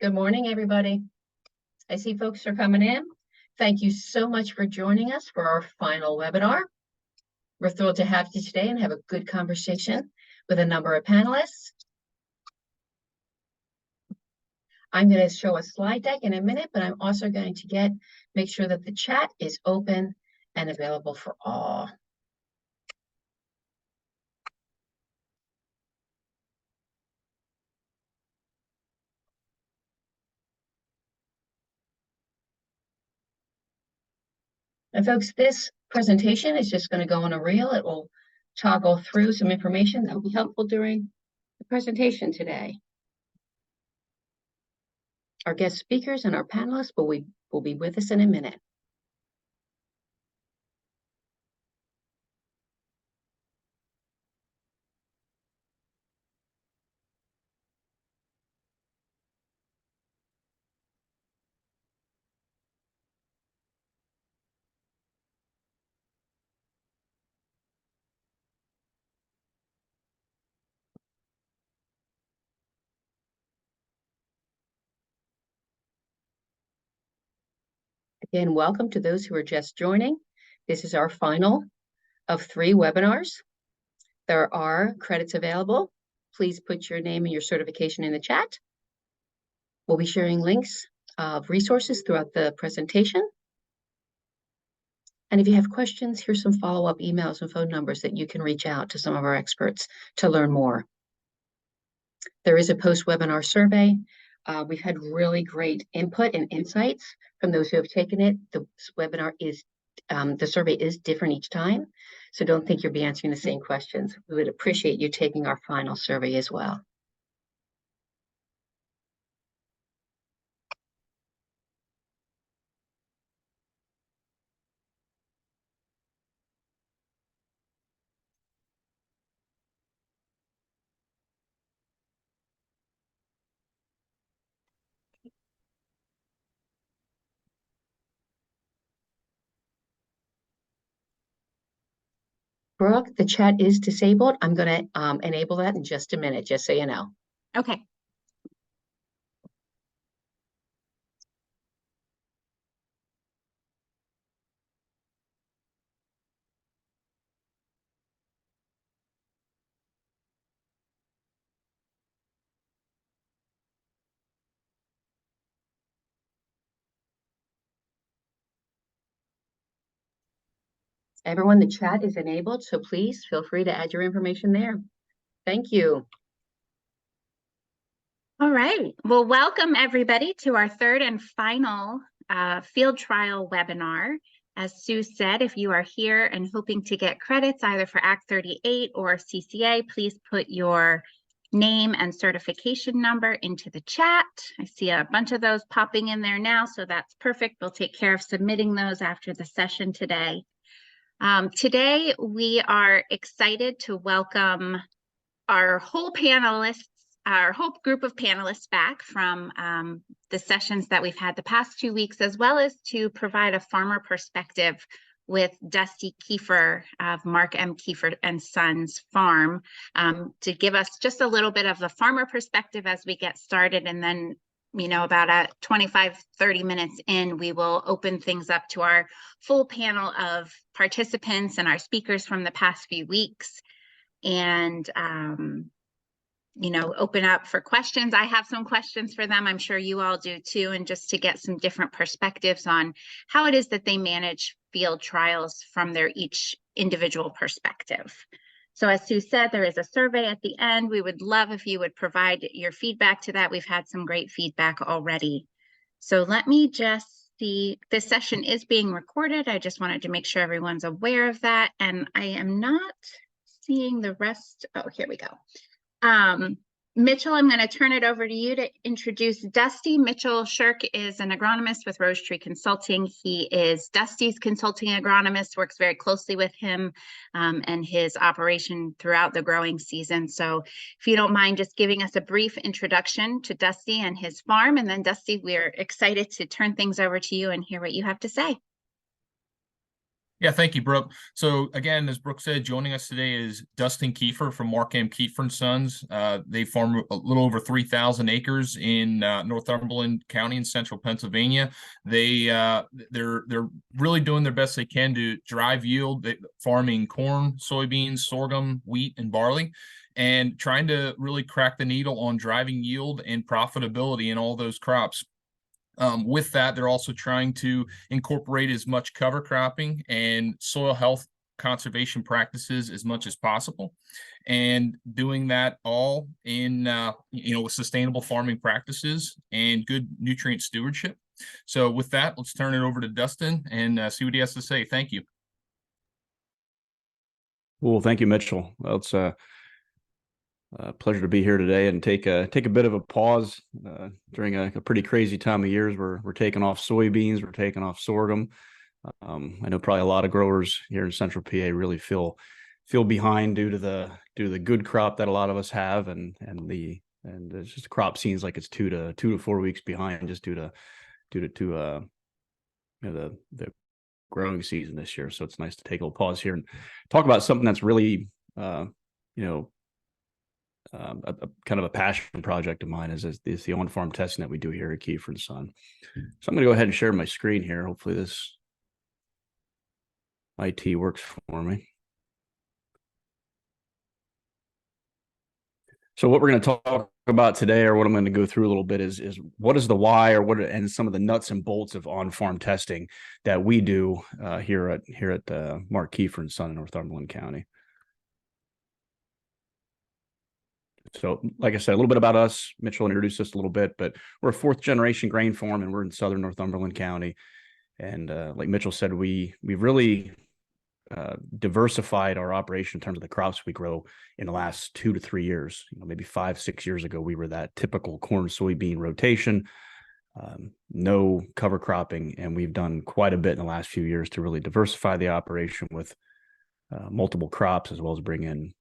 Good morning, everybody. I see folks are coming in. Thank you so much for joining us for our final webinar. We're thrilled to have you today and have a good conversation with a number of panelists. I'm going to show a slide deck in a minute, but I'm also going to make sure that the chat is open and available for all. And folks, this presentation is just going to go on a reel. It will toggle through some information that will be helpful during the presentation today. Our guest speakers and our panelists will be with us in a minute. Again, welcome to those who are just joining. This is our final of 3 webinars. There are credits available. Please put your name and your certification in the chat. We'll be sharing links of resources throughout the presentation. And if you have questions, here's some follow-up emails and phone numbers that you can reach out to some of our experts to learn more. There is a post-webinar survey. We've had really great input and insights from those who have taken it. The survey is different each time, so don't think you'll be answering the same questions. We would appreciate you taking our final survey as well. Brooke, the chat is disabled. I'm going to enable that in just a minute, just so you know. Okay. Everyone, the chat is enabled, so please feel free to add your information there. Thank you. All right. Well, welcome everybody to our 3rd and final field trial webinar. As Sue said, if you are here and hoping to get credits either for Act 38 or CCA, please put your name and certification number into the chat. I see a bunch of those popping in there now, so that's perfect. We'll take care of submitting those after the session today. Today, we are excited to welcome our whole group of panelists back from the sessions that we've had the past 2 weeks, as well as to provide a farmer perspective with Dusty Kiefer of Mark M. Kiefer and Sons Farm to give us just a little bit of the farmer perspective as we get started. And then, about 25-30 minutes in, we will open things up to our full panel of participants and our speakers from the past few weeks. And open up for questions. I have some questions for them. I'm sure you all do too. And just to get some different perspectives on how it is that they manage field trials from their each individual perspective. So as Sue said, there is a survey at the end. We would love if you would provide your feedback to that. We've had some great feedback already. So let me just see, this session is being recorded. I just wanted to make sure everyone's aware of that. And I am not seeing the rest. Oh, here we go. Mitchell, I'm going to turn it over to you to introduce Dusty. Mitchell Shirk is an agronomist with Rose Tree Consulting. He is Dusty's consulting agronomist, works very closely with him and his operation throughout the growing season. So if you don't mind just giving us a brief introduction to Dusty and his farm, and then Dusty, we're excited to turn things over to you and hear what you have to say. Yeah, thank you, Brooke. So again, as Brooke said, joining us today is Dustin Kiefer from Mark M. Kiefer and Sons. They farm a little over 3,000 acres in Northumberland County in central Pennsylvania. They're really doing their best they can to drive yield, farming corn, soybeans, sorghum, wheat, and barley, and trying to really crack the needle on driving yield and profitability in all those crops. With that, they're also trying to incorporate as much cover cropping and soil health conservation practices as much as possible, and doing that all in with sustainable farming practices and good nutrient stewardship. So with that, let's turn it over to Dustin and see what he has to say. Thank you. Well, thank you, Mitchell. Well, it's a pleasure to be here today and take a bit of a pause during a pretty crazy time of years. We're taking off soybeans, we're taking off sorghum. I know probably a lot of growers here in Central PA really feel behind due to the good crop that a lot of us have, and it's just crop seems like it's 2 to 4 weeks behind just due to the growing season this year. So it's nice to take a little pause here and talk about something that's really a kind of a passion project of mine is the on-farm testing that we do here at Kiefer and Son. So I'm going to go ahead and share my screen here. Hopefully this IT works for me. So what we're going to talk about today, or what I'm going to go through a little bit, is what is the why, and some of the nuts and bolts of on-farm testing that we do here at Mark Kiefer and Son in Northumberland County. So, like I said, a little bit about us. Mitchell introduced us a little bit, but we're a 4th-generation grain farm, and we're in southern Northumberland County. And like Mitchell said, we've really diversified our operation in terms of the crops we grow in the last 2 to 3 years. Maybe 5-6 years ago, we were that typical corn soybean rotation, no cover cropping, and we've done quite a bit in the last few years to really diversify the operation with multiple crops, as well as bring in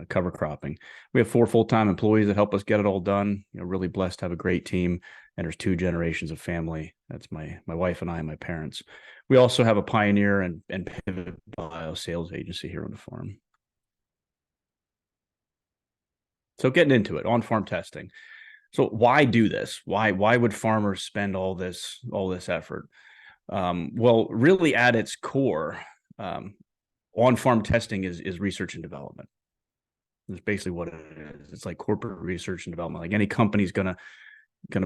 cover cropping. We have 4 full-time employees that help us get it all done. Really blessed to have a great team, and there's 2 generations of family. That's my wife and I and my parents. We also have a Pioneer and Pivot Bio sales agency here on the farm. So getting into it, on-farm testing. So why do this? Why would farmers spend all this effort? Well, really at its core, on-farm testing is research and development. It's basically what it is. It's like corporate research and development. Like any company's gonna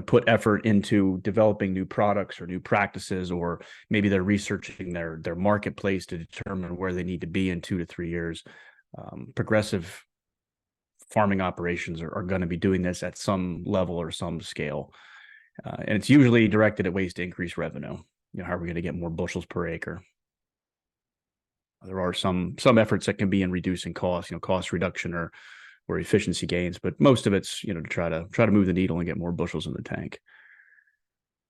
put effort into developing new products or new practices, or maybe they're researching their marketplace to determine where they need to be in 2 to 3 years. Progressive farming operations are going to be doing this at some level or some scale, and it's usually directed at ways to increase revenue. How are we going to get more bushels per acre? There are some efforts that can be in reducing costs, cost reduction or efficiency gains, but most of it's to try to move the needle and get more bushels in the tank.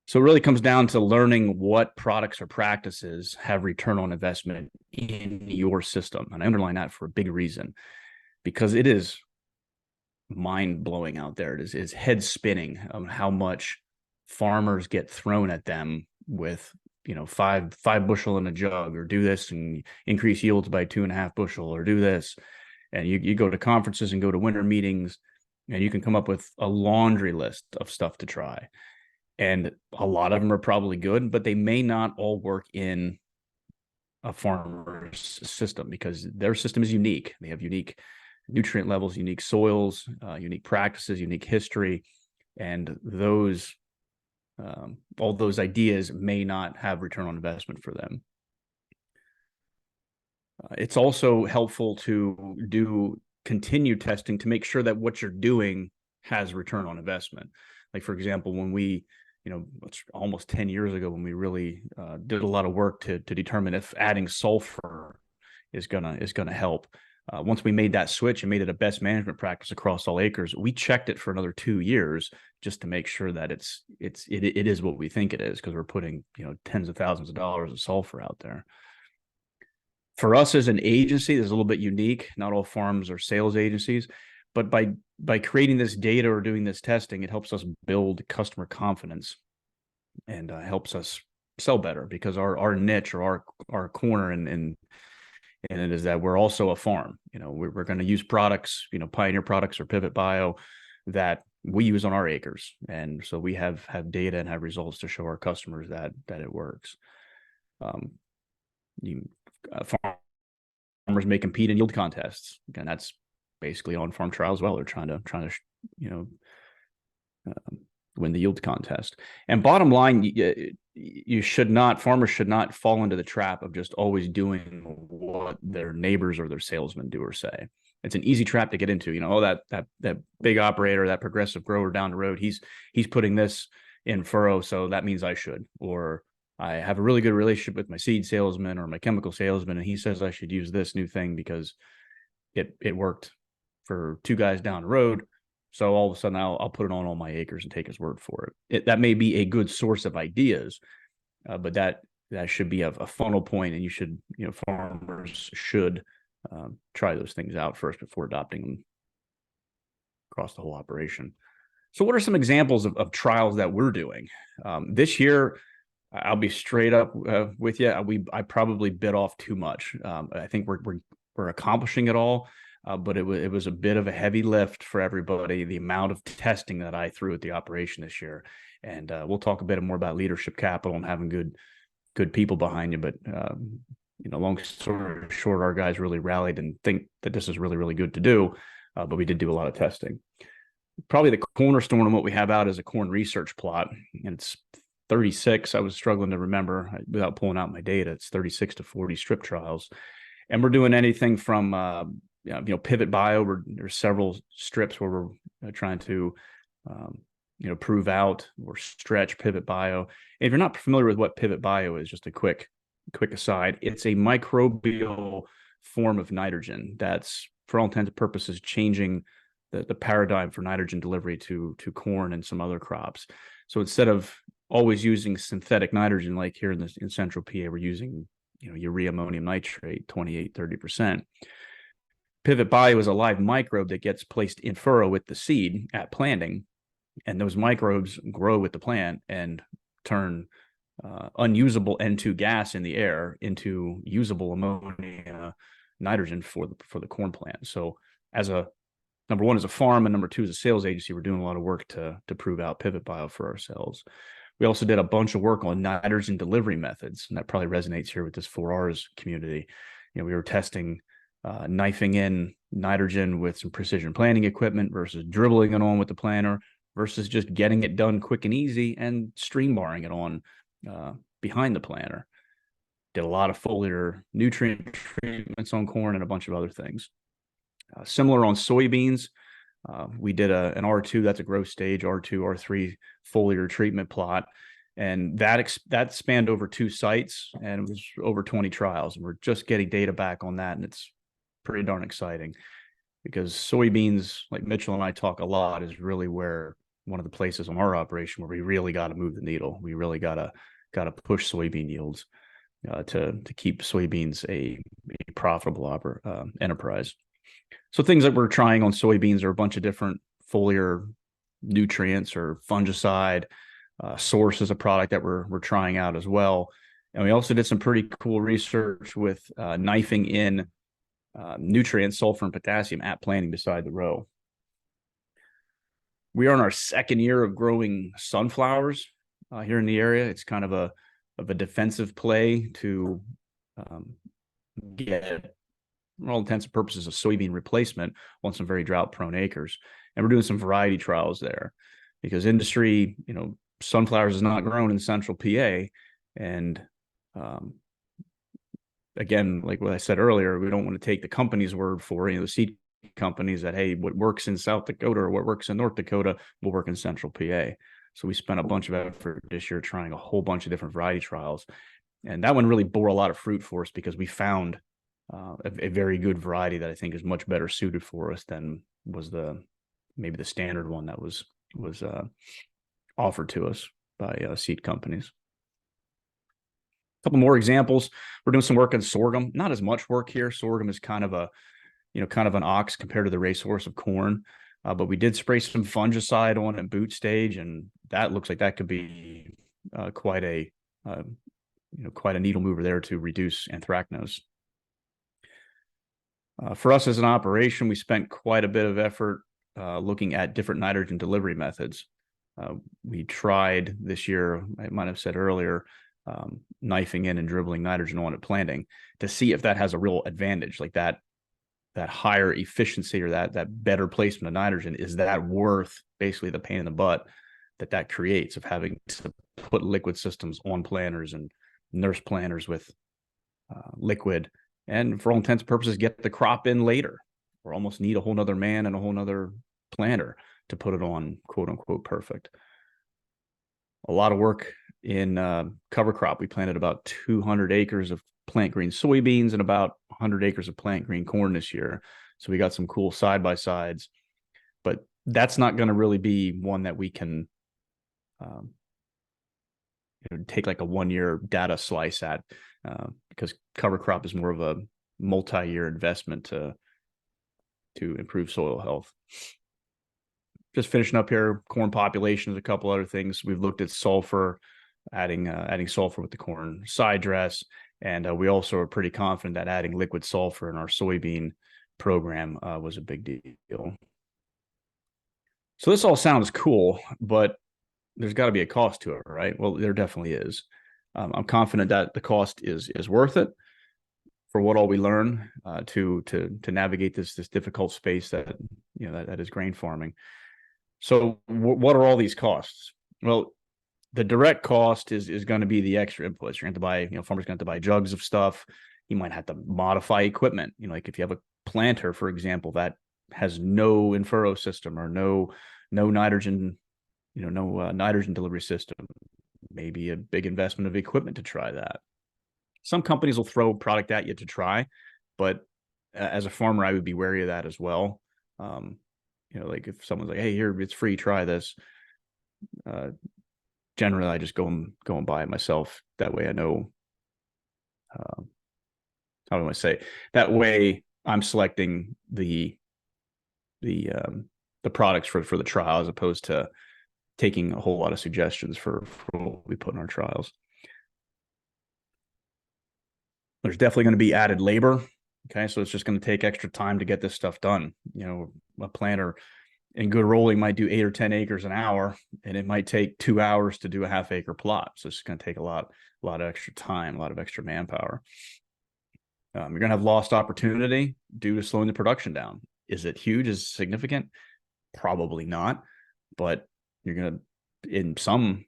So it really comes down to learning what products or practices have return on investment in your system, and I underline that for a big reason, because it is mind blowing out there. It is head spinning on how much farmers get thrown at them with five bushel in a jug, or do this and increase yields by 2.5 bushel, or do this. And you go to conferences and go to winter meetings, and you can come up with a laundry list of stuff to try. And a lot of them are probably good, but they may not all work in a farmer's system, because their system is unique. They have unique nutrient levels, unique soils, unique practices, unique history, and those all those ideas may not have return on investment for them. It's also helpful to do continued testing to make sure that what you're doing has return on investment. Like, for example, when we, it's almost 10 years ago, when we really did a lot of work to determine if adding sulfur is gonna help. Once we made that switch and made it a best management practice across all acres, we checked it for another 2 years just to make sure that it is what we think it is, because we're putting tens of thousands of dollars of sulfur out there. For us as an agency, this is a little bit unique. Not all farms are sales agencies, but by creating this data or doing this testing, it helps us build customer confidence, and helps us sell better, because our niche, or our corner in it is that we're also a farm. We're going to use products, Pioneer products or Pivot Bio, that we use on our acres, and so we have data and have results to show our customers that it works. Farmers may compete in yield contests, and that's basically on-farm trial as well. They're trying to win the yield contest. And bottom line, farmers should not fall into the trap of just always doing what their neighbors or their salesmen do or say. It's an easy trap to get into. That big operator, that progressive grower down the road, he's putting this in furrow, so that means I should. Or I have a really good relationship with my seed salesman or my chemical salesman, and he says I should use this new thing because it worked for two guys down the road. So all of a sudden I'll put it on all my acres and take his word for it. That may be a good source of ideas, but that should be a funnel point, and farmers should try those things out first before adopting them across the whole operation. So what are some examples of trials that we're doing? This year, I'll be straight up with you. I probably bit off too much. I think we're accomplishing it all. But it was a bit of a heavy lift for everybody, the amount of testing that I threw at the operation this year. And we'll talk a bit more about leadership capital and having good people behind you. But, long story short, our guys really rallied and think that this is really, really good to do. But we did do a lot of testing. Probably the cornerstone of what we have out is a corn research plot. And it's 36. I was struggling to remember without pulling out my data. It's 36 to 40 strip trials. And we're doing anything from Pivot Bio, where there's several strips where we're trying to, prove out or stretch Pivot Bio. And if you're not familiar with what Pivot Bio is, just a quick aside, it's a microbial form of nitrogen that's, for all intents and purposes, changing the paradigm for nitrogen delivery to corn and some other crops. So instead of always using synthetic nitrogen, like here in Central PA, we're using urea ammonium nitrate, 28-30%. Pivot Bio is a live microbe that gets placed in furrow with the seed at planting, and those microbes grow with the plant and turn unusable N2 gas in the air into usable ammonia nitrogen for the corn plant. So as number one, as a farm, and number two, as a sales agency, we're doing a lot of work to prove out Pivot Bio for ourselves. We also did a bunch of work on nitrogen delivery methods, and that probably resonates here with this 4Rs community. We were testing knifing in nitrogen with some precision planting equipment versus dribbling it on with the planter versus just getting it done quick and easy and stream barring it on behind the planter. Did a lot of foliar nutrient treatments on corn and a bunch of other things. Similar on soybeans, we did an R2, that's a growth stage, R2, R3 foliar treatment plot. And that spanned over 2 sites, and it was over 20 trials. And we're just getting data back on that, and it's pretty darn exciting, because soybeans, like Mitchell and I talk a lot, is really where one of the places on our operation where we really got to move the needle. We really got to push soybean yields to keep soybeans a profitable enterprise. So things that we're trying on soybeans are a bunch of different foliar nutrients or fungicide. Source is a product that we're trying out as well. And we also did some pretty cool research with knifing in nutrients, sulfur and potassium, at planting beside the row. We are in our second year of growing sunflowers here in the area. It's kind of a defensive play to get, for all intents and purposes, a soybean replacement on some very drought-prone acres. And we're doing some variety trials there, because industry, sunflowers is not grown in Central PA. And again, like what I said earlier, we don't want to take the company's word for it, the seed companies, that, hey, what works in South Dakota or what works in North Dakota will work in Central PA. So we spent a bunch of effort this year trying a whole bunch of different variety trials. And that one really bore a lot of fruit for us, because we found a very good variety that I think is much better suited for us than was maybe the standard one that was offered to us by seed companies. A couple more examples. We're doing some work on sorghum. Not as much work here. Sorghum is kind of an ox compared to the racehorse of corn. But we did spray some fungicide on at boot stage, and that looks like that could be quite a quite a needle mover there to reduce anthracnose. For us as an operation, we spent quite a bit of effort looking at different nitrogen delivery methods. We tried this year, I might have said earlier, knifing in and dribbling nitrogen on at planting to see if that has a real advantage, like that higher efficiency or that better placement of nitrogen. Is that worth basically the pain in the butt that creates of having to put liquid systems on planters and nurse planters with liquid, and for all intents and purposes get the crop in later, or almost need a whole nother man and a whole nother planter to put it on quote unquote perfect. A lot of work in cover crop. We planted about 200 acres of plant green soybeans and about 100 acres of plant green corn this year. So we got some cool side-by-sides, but that's not going to really be one that we can take like a 1-year data slice at, because cover crop is more of a multi-year investment to improve soil health. Just finishing up here, corn populations, a couple other things. We've looked at sulfur, adding sulfur with the corn side dress, and we also are pretty confident that adding liquid sulfur in our soybean program was a big deal. So this all sounds cool, but there's got to be a cost to it, right? Well, there definitely is. I'm confident that the cost is worth it for what all we learn to navigate this difficult space that that is grain farming. So what are all these costs? Well, the direct cost is going to be the extra inputs. You're going to buy, farmers going to have to buy jugs of stuff. You might have to modify equipment. Like if you have a planter, for example, that has no in-furrow system or no nitrogen, no nitrogen delivery system, maybe a big investment of equipment to try that. Some companies will throw product at you to try, but as a farmer, I would be wary of that as well. Like if someone's like, "Hey, here, it's free, try this." Generally, I just go and buy it myself. That way, I know. How do I say? That way, I'm selecting the products for the trial as opposed to taking a whole lot of suggestions for what we put in our trials. There's definitely going to be added labor. Okay, so it's just going to take extra time to get this stuff done. A planter in good rolling might do 8 or 10 acres an hour, and it might take 2 hours to do a half-acre plot. So it's going to take a lot of extra time, a lot of extra manpower. You're going to have lost opportunity due to slowing the production down. Is it huge? Is it significant? Probably not, but you're going to, in some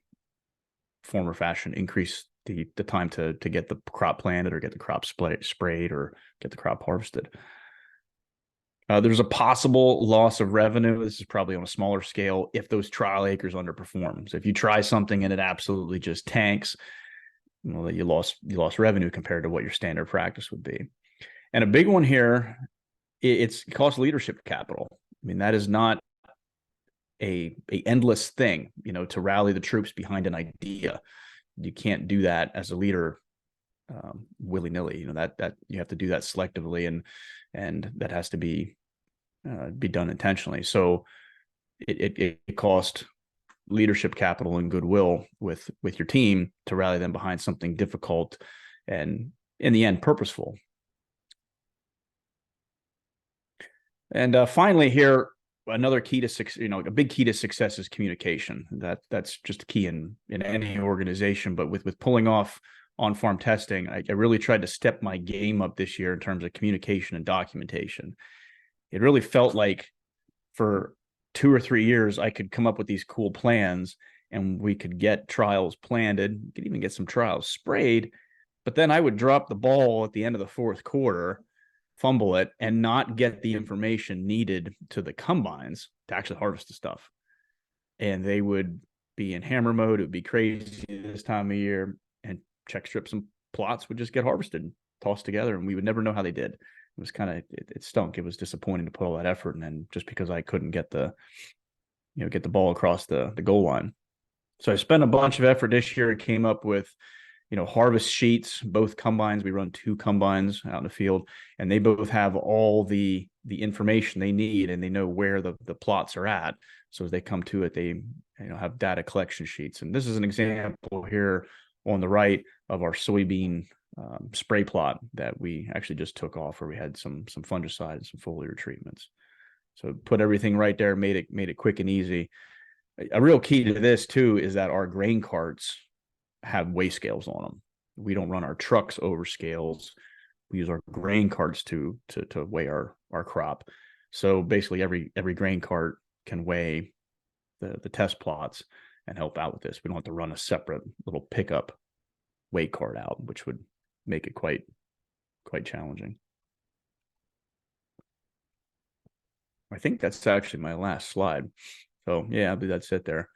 form or fashion, increase the time to get the crop planted or get the crop sprayed or get the crop harvested. There's a possible loss of revenue. This is probably on a smaller scale if those trial acres underperform. So if you try something and it absolutely just tanks, you lost revenue compared to what your standard practice would be. And a big one here, it costs leadership capital. I mean, that is not a endless thing, to rally the troops behind an idea. You can't do that as a leader willy-nilly. That you have to do that selectively, and that has to be done intentionally. So it costs leadership capital and goodwill with your team to rally them behind something difficult and in the end purposeful. And finally here, another key to success, a big key to success is communication. That's just a key in any organization, but with pulling off on-farm testing, I really tried to step my game up this year in terms of communication and documentation. It really felt like for 2 or 3 years, I could come up with these cool plans and we could get trials planted, could even get some trials sprayed, but then I would drop the ball at the end of the fourth quarter, fumble it, and not get the information needed to the combines to actually harvest the stuff. And they would be in hammer mode. It would be crazy this time of year, and check strips and plots would just get harvested and tossed together, and we would never know how they did. It was kind of, it stunk. It was disappointing to put all that effort, and then just because I couldn't get the ball across the goal line. So I spent a bunch of effort this year and came up with harvest sheets. Both combines, we run 2 combines out in the field, and they both have all the information they need, and they know where the plots are at. So as they come to it, they have data collection sheets. And this is an example here on the right of our soybean spray plot that we actually just took off, where we had some fungicide and some foliar treatments. So put everything right there, made it quick and easy. A real key to this too is that our grain carts have weigh scales on them. We don't run our trucks over scales. We use our grain carts to weigh our crop. So basically every grain cart can weigh the test plots and help out with this. We don't have to run a separate little pickup weigh cart out, which would make it quite challenging. I think that's actually my last slide. So yeah, I believe that's it there.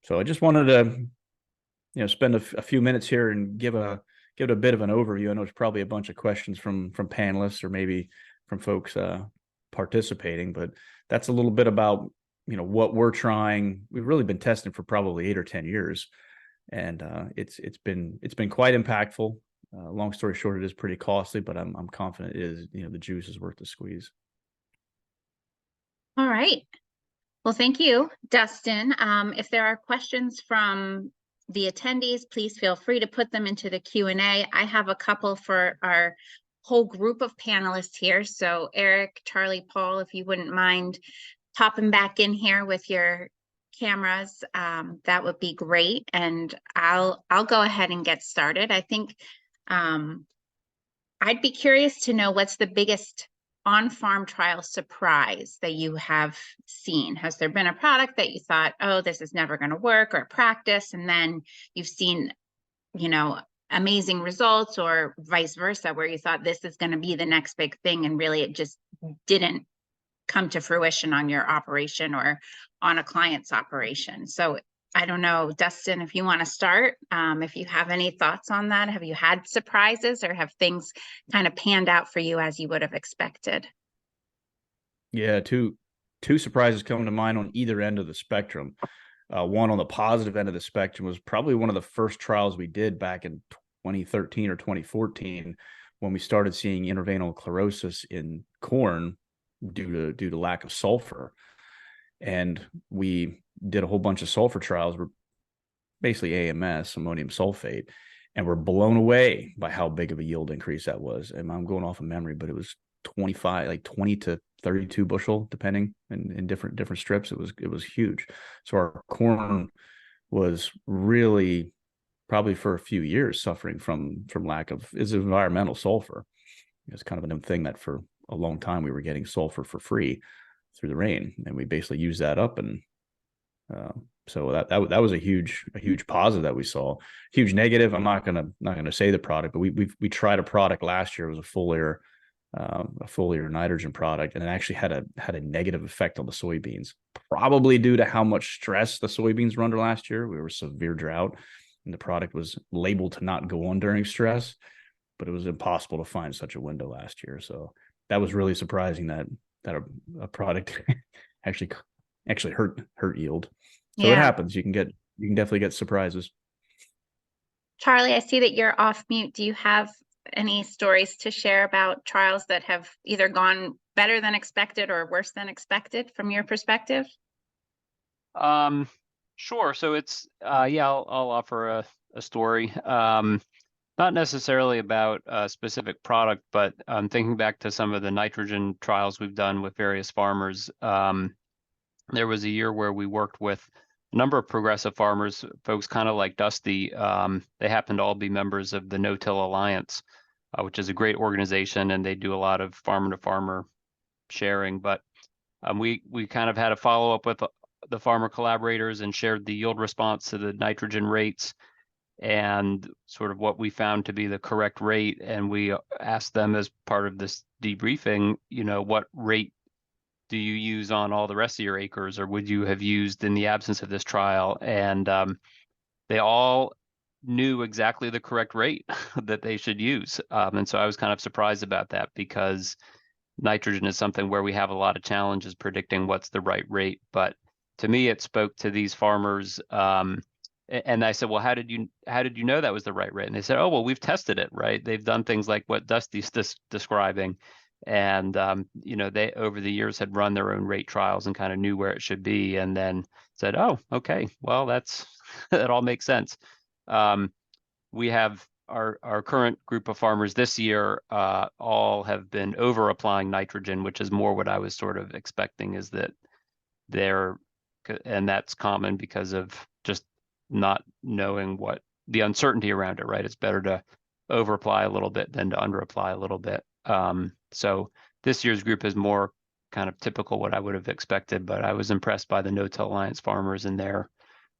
So I just wanted to, spend a few minutes here and give it a bit of an overview. I know there's probably a bunch of questions from panelists or maybe from folks participating, but that's a little bit about what we're trying. We've really been testing for probably 8 or 10 years, and it's been quite impactful. Long story short, it is pretty costly, but I'm confident it is the juice is worth the squeeze. All right. Well, thank you, Dustin. If there are questions from the attendees, please feel free to put them into the Q&A. I have a couple for our whole group of panelists here. So Eric, Charlie, Paul, if you wouldn't mind popping back in here with your cameras, that would be great. And I'll go ahead and get started. I think I'd be curious to know what's the biggest on-farm trial surprise that you have seen. Has there been a product that you thought, oh, this is never going to work, or practice, and then you've seen, amazing results, or vice versa, where you thought this is going to be the next big thing, and really it just didn't come to fruition on your operation or on a client's operation? So I don't know, Dustin, if you want to start, if you have any thoughts on that. Have you had surprises, or have things kind of panned out for you as you would have expected? Yeah, two surprises come to mind on either end of the spectrum. One on the positive end of the spectrum was probably one of the first trials we did back in 2013 or 2014, when we started seeing interveinal chlorosis in corn due to lack of sulfur. And we did a whole bunch of sulfur trials, were basically AMS, ammonium sulfate, and we're blown away by how big of a yield increase that was. And I'm going off of memory, but it was 20 to 32 bushel, depending in different strips. It was huge. So our corn was really, probably for a few years, suffering from lack of environmental sulfur. It's kind of a thing that for a long time we were getting sulfur for free through the rain, and we basically used that up. And so that was a huge positive that we saw. Huge negative, I'm not gonna say the product, but we tried a product last year. It was a foliar nitrogen product, and it actually had a negative effect on the soybeans, probably due to how much stress the soybeans were under last year. We were severe drought, and the product was labeled to not go on during stress, but it was impossible to find such a window last year. So that was really surprising that a product actually hurt yield. So it happens. You can definitely get surprises. Charlie, I see that you're off mute. Do you have any stories to share about trials that have either gone better than expected or worse than expected from your perspective? Sure. So it's I'll offer a story. Not necessarily about a specific product, but thinking back to some of the nitrogen trials we've done with various farmers. There was a year where we worked with a number of progressive farmers, folks kind of like Dusty. They happen to all be members of the No-Till Alliance, which is a great organization, and they do a lot of farmer-to-farmer sharing. But we kind of had a follow-up with the farmer collaborators and shared the yield response to the nitrogen rates and sort of what we found to be the correct rate. And we asked them, as part of this debriefing, what rate do you use on all the rest of your acres, or would you have used in the absence of this trial? And they all knew exactly the correct rate that they should use. And so I was kind of surprised about that, because nitrogen is something where we have a lot of challenges predicting what's the right rate. But to me, it spoke to these farmers. And I said, well, how did you know that was the right rate? And they said, oh, well, we've tested it, right? They've done things like what Dusty's describing. And, they over the years had run their own rate trials and kind of knew where it should be, and then said, oh, okay, well, that all makes sense. we have our current group of farmers this year all have been over applying nitrogen, which is more what I was sort of expecting, is that and that's common because of just not knowing what the uncertainty around it, right? It's better to over apply a little bit than to under apply a little bit. So this year's group is more kind of typical what I would have expected, but I was impressed by the No-Till Alliance farmers and their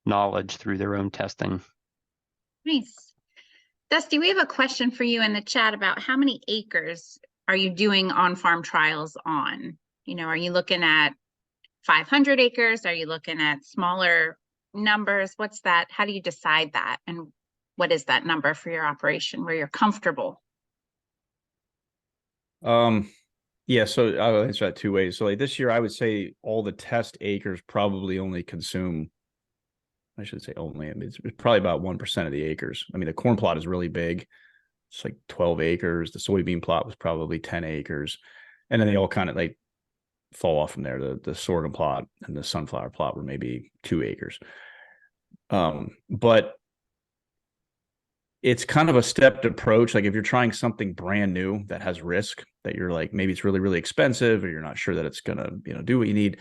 knowledge through their own testing. Nice. Dusty, we have a question for you in the chat about how many acres are you doing on-farm trials on? You know, are you looking at 500 acres? Are you looking at smaller numbers? What's that? How do you decide that? And what is that number for your operation where you're comfortable? Yeah, so I'll answer that two ways. So like this year, I would say all the test acres probably only consume, I should say only, I mean, it's probably about 1% of the acres. I mean, the corn plot is really big. It's like 12 acres. The soybean plot was probably 10 acres. And then they all kind of like fall off from there. The sorghum plot and the sunflower plot were maybe 2 acres. But it's kind of a stepped approach. Like if you're trying something brand new that has risk, that you're like, maybe it's really, really expensive, or you're not sure that it's gonna, do what you need.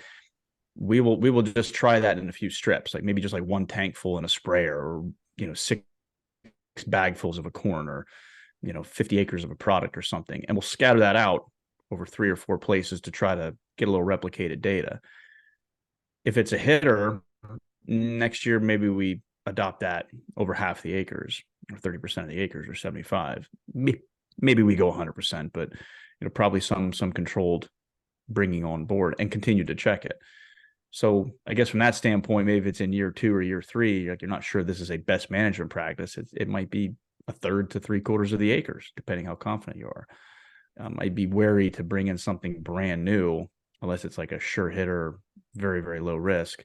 We will just try that in a few strips, like maybe just like 1 tank full in a sprayer, or 6 bagfuls of a corn, or 50 acres of a product or something, and we'll scatter that out over 3 or 4 places to try to get a little replicated data. If it's a hitter, next year maybe we adopt that over half the acres, or 30% of the acres, or 75. Maybe we go 100%, but probably some controlled bringing on board and continue to check it. So I guess from that standpoint, maybe if it's in year 2 or year 3, like you're not sure this is a best management practice, it might be 1/3 to 3/4 of the acres, depending how confident you are. I'd be wary to bring in something brand new unless it's like a sure hitter, very, very low risk,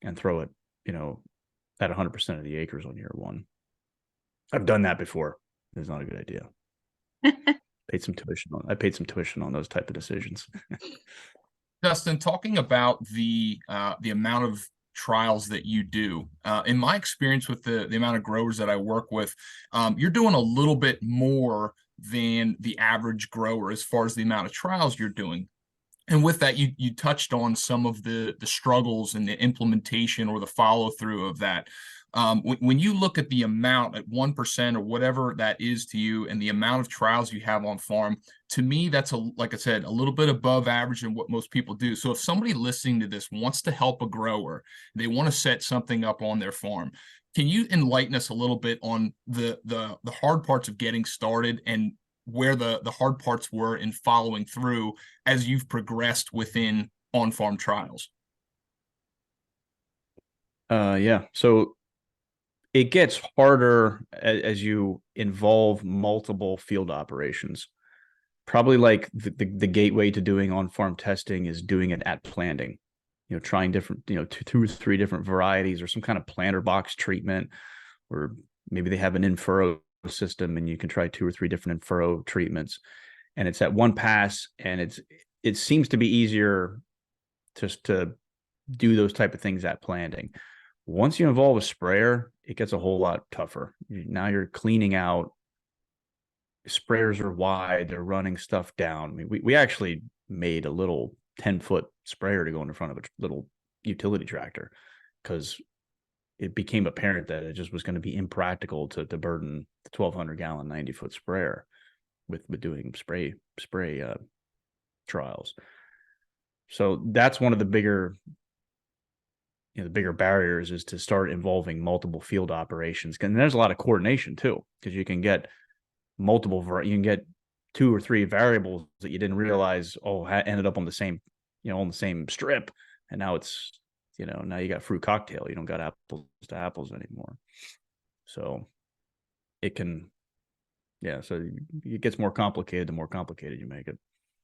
and throw it, at 100% of the acres on year 1. I've done that before. It's not a good idea. I paid some tuition on those type of decisions. Dustin, talking about the amount of trials that you do, in my experience with the amount of growers that I work with, you're doing a little bit more than the average grower as far as the amount of trials you're doing. And with that, you touched on some of the struggles and the implementation or the follow through of that. When you look at the amount at 1% or whatever that is to you, and the amount of trials you have on farm, to me, that's like I said, a little bit above average in what most people do. So if somebody listening to this wants to help a grower, they want to set something up on their farm, can you enlighten us a little bit on the hard parts of getting started, and where the hard parts were in following through as you've progressed within on-farm trials? Yeah. So it gets harder as you involve multiple field operations. Probably like the gateway to doing on-farm testing is doing it at planting, trying different, 2 or 3 different varieties, or some kind of planter box treatment, or maybe they have an in-furrow system and you can try 2 or 3 different in-furrow treatments, and it's at one pass, and it seems to be easier just to do those type of things at planting. Once you involve a sprayer, it gets a whole lot tougher. Now you're cleaning out. Sprayers are wide, they're running stuff down. I mean, we actually made a little 10-foot sprayer to go in the front of a little utility tractor, because it became apparent that it just was going to be impractical to burden the 1,200-gallon 90-foot sprayer with doing spray trials. So that's one of the bigger barriers, is to start involving multiple field operations. And there's a lot of coordination too, because you can get you can get 2 or 3 variables that you didn't realize ended up on the same, on the same strip, and now it's, now you got fruit cocktail. You don't got apples to apples anymore. So it can, so it gets more complicated the more complicated you make it.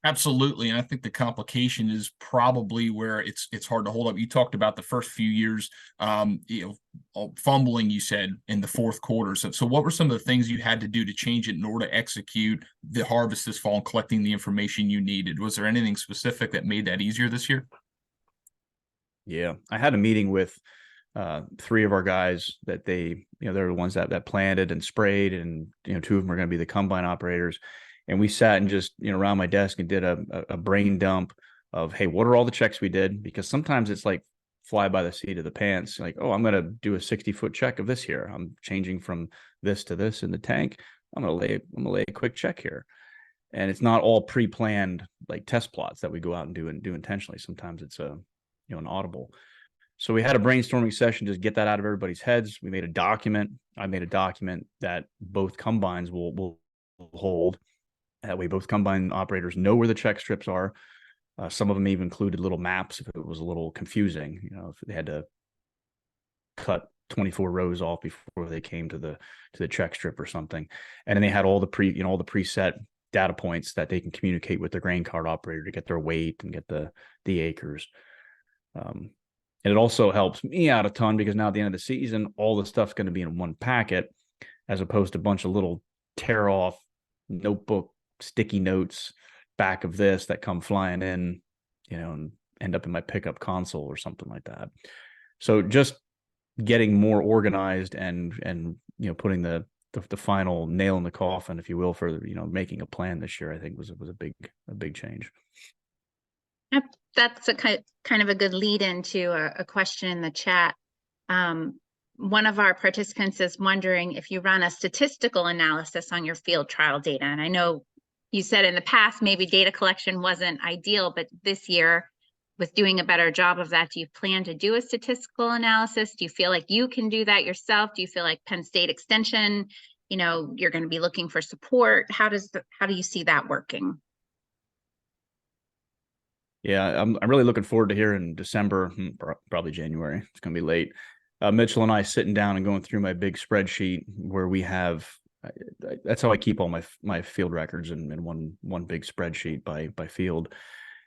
Absolutely. And I think the complication is probably where it's hard to hold up. You talked about the first few years, fumbling, you said, in the fourth quarter. So what were some of the things you had to do to change it in order to execute the harvest this fall and collecting the information you needed? Was there anything specific that made that easier this year? Yeah, I had a meeting with three of our guys that they're the ones that planted and sprayed, and two of them are going to be the combine operators. And we sat and just around my desk and did a brain dump of, hey, what are all the checks we did? Because sometimes it's like fly by the seat of the pants, like, oh, I'm going to do a 60-foot check of this here. I'm changing from this to this in the tank. I'm going to lay a quick check here. And it's not all pre-planned like test plots that we go out and do intentionally. Sometimes it's an audible. So we had a brainstorming session, just get that out of everybody's heads. We made a document. I made a document that both combines will hold. That way both combine operators know where the check strips are. Some of them even included little maps if it was a little confusing, if they had to cut 24 rows off before they came to the check strip or something. And then they had all the preset data points that they can communicate with the grain cart operator to get their weight and get the acres. And it also helps me out a ton because now at the end of the season, all the stuff's going to be in one packet as opposed to a bunch of little tear off notebook sticky notes back of this that come flying in, and end up in my pickup console or something like that. So just getting more organized and putting the final nail in the coffin, if you will, for making a plan this year, I think was a big change. Yep, that's a kind of a good lead into a question in the chat. One of our participants is wondering if you run a statistical analysis on your field trial data. And I know you said in the past, maybe data collection wasn't ideal, but this year with doing a better job of that, do you plan to do a statistical analysis? Do you feel like you can do that yourself? Do you feel like Penn State Extension, you're going to be looking for support? How do you see that working? Yeah, I'm really looking forward to hearing December, probably January. It's going to be late. Mitchell and I sitting down and going through my big spreadsheet where we have. That's how I keep all my field records in one big spreadsheet by field,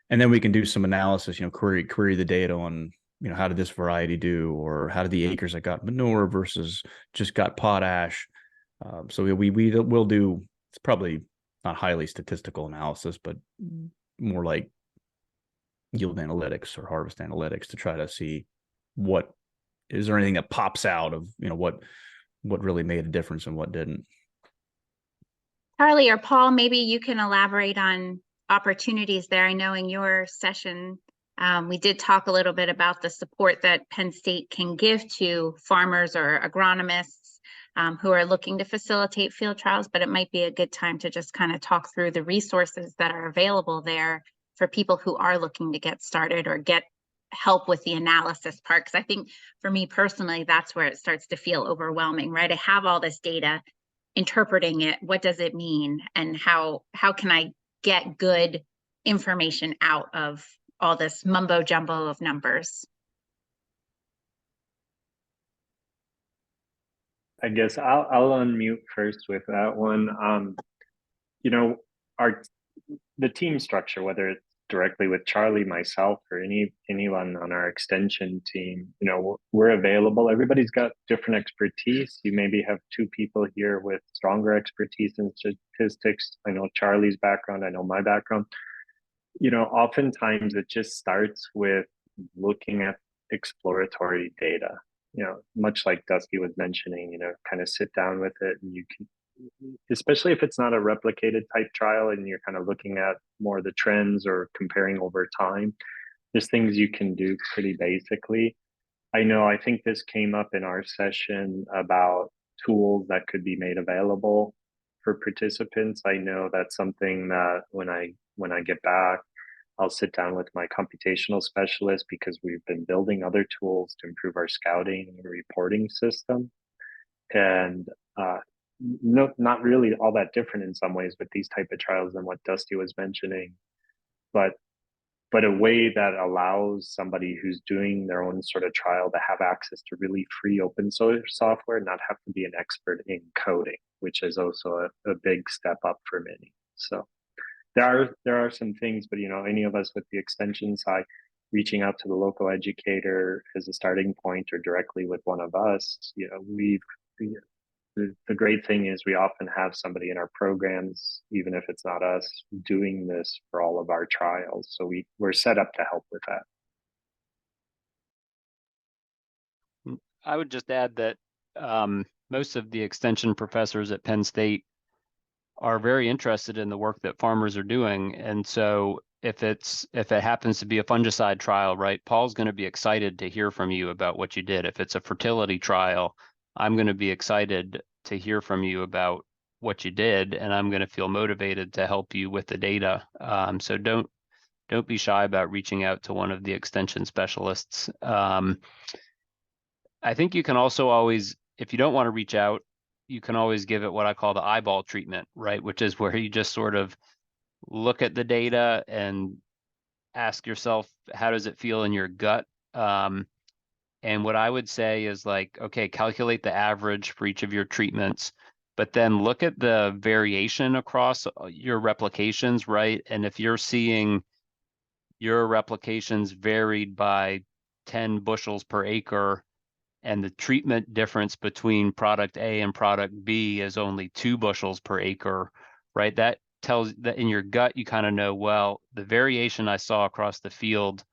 and then we can do some analysis. Query the data on how did this variety do, or how did the acres that got manure versus just got potash. So we'll do. It's probably not highly statistical analysis, but more like yield analytics or harvest analytics to try to see what is there anything that pops out of what really made a difference and what didn't. Charlie or Paul, maybe you can elaborate on opportunities there. I know in your session, we did talk a little bit about the support that Penn State can give to farmers or agronomists who are looking to facilitate field trials, but it might be a good time to just kind of talk through the resources that are available there for people who are looking to get started or get help with the analysis part. Because I think for me personally, that's where it starts to feel overwhelming, right? I have all this data, interpreting it, what does it mean, and how can I get good information out of all this mumbo jumbo of numbers? I guess I'll unmute first with that one. The team structure, whether it's directly with Charlie, myself, or anyone on our extension team, we're available. Everybody's got different expertise. You maybe have two people here with stronger expertise in statistics. I know Charlie's background, I know my background. Oftentimes it just starts with looking at exploratory data. Much like Dusty was mentioning, kind of sit down with it, and you can, especially if it's not a replicated type trial and you're kind of looking at more the trends or comparing over time, there's things you can do pretty basically. I think this came up in our session about tools that could be made available for participants. I know that's something that when I get back, I'll sit down with my computational specialist because we've been building other tools to improve our scouting and reporting system. And not really all that different in some ways with these type of trials than what Dusty was mentioning, but a way that allows somebody who's doing their own sort of trial to have access to really free open source software, not have to be an expert in coding, which is also a big step up for many. So there are some things, but any of us with the extension side, reaching out to the local educator as a starting point or directly with one of us, the great thing is we often have somebody in our programs, even if it's not us, doing this for all of our trials. So we're set up to help with that. I would just add that most of the extension professors at Penn State are very interested in the work that farmers are doing. And so if it happens to be a fungicide trial, right, Paul's going to be excited to hear from you about what you did. If it's a fertility trial, I'm going to be excited to hear from you about what you did, and I'm going to feel motivated to help you with the data. So don't be shy about reaching out to one of the extension specialists. I think you can also always, if you don't want to reach out, you can always give it what I call the eyeball treatment, right? Which is where you just sort of look at the data and ask yourself, how does it feel in your gut? And what I would say is like, okay, calculate the average for each of your treatments, but then look at the variation across your replications, right? And if you're seeing your replications varied by 10 bushels per acre, and the treatment difference between product A and product B is only 2 bushels per acre, right? That tells that in your gut, you kind of know, well, the variation I saw across the field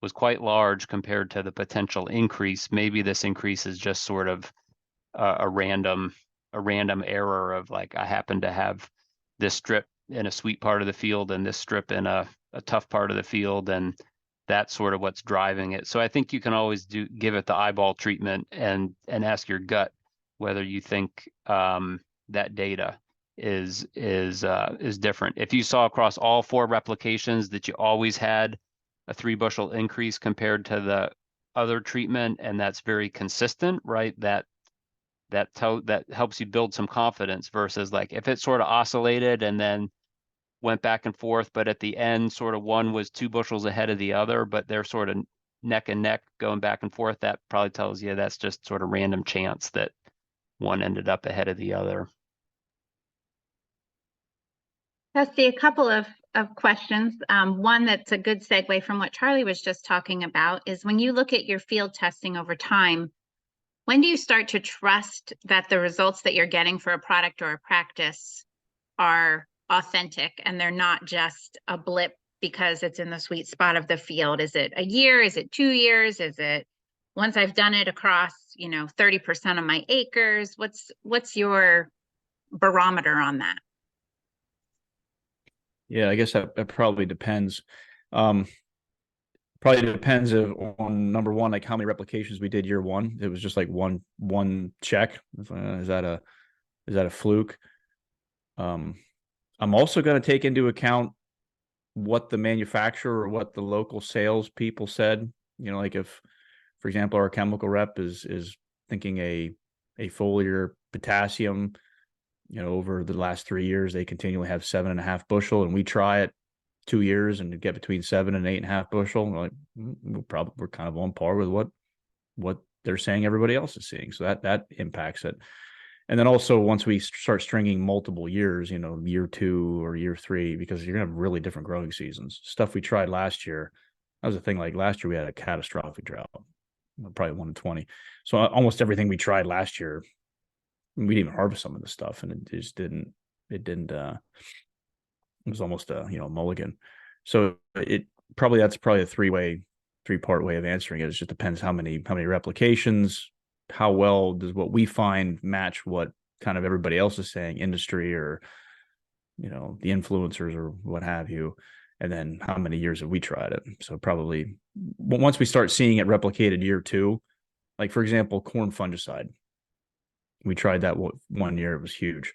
was quite large compared to the potential increase. Maybe this increase is just sort of a random error of like, I happen to have this strip in a sweet part of the field and this strip in a tough part of the field, and that's sort of what's driving it. So I think you can always give it the eyeball treatment and ask your gut whether you think that data is different. If you saw across all 4 replications that you always had a 3 bushel increase compared to the other treatment, and that's very consistent, right? That helps you build some confidence, versus like if it sort of oscillated and then went back and forth, but at the end, sort of one was 2 bushels ahead of the other, but they're sort of neck and neck going back and forth. That probably tells you that's just sort of random chance that one ended up ahead of the other. Dusty, a couple of questions. One that's a good segue from what Charlie was just talking about is when you look at your field testing over time, when do you start to trust that the results that you're getting for a product or a practice are authentic and they're not just a blip because it's in the sweet spot of the field? Is it a year? Is it 2 years? Is it once I've done it across, 30% of my acres? What's your barometer on that? Yeah, I guess that probably depends. Probably depends on number one, like how many replications we did year one. It was just like one check. Is that a fluke? I'm also going to take into account what the manufacturer or what the local sales people said. Like if, for example, our chemical rep is thinking a foliar potassium, over the last 3 years, they continually have 7.5 bushel, and we try it 2 years and get between 7 and 8.5 bushel. We're like, we're kind of on par with what they're saying everybody else is seeing. So that impacts it. And then also once we start stringing multiple years, year 2 or year 3, because you're gonna have really different growing seasons. Stuff we tried last year, that was the thing. Like last year we had a catastrophic drought, probably 1 in 20. So almost everything we tried last year, we didn't even harvest some of the stuff, and it just didn't. It was almost a mulligan. So that's probably a three-part way of answering it. It just depends how many replications, how well does what we find match what kind of everybody else is saying, industry or the influencers or what have you, and then how many years have we tried it. So probably once we start seeing it replicated year 2, like for example, corn fungicide. We tried that 1 year. It was huge.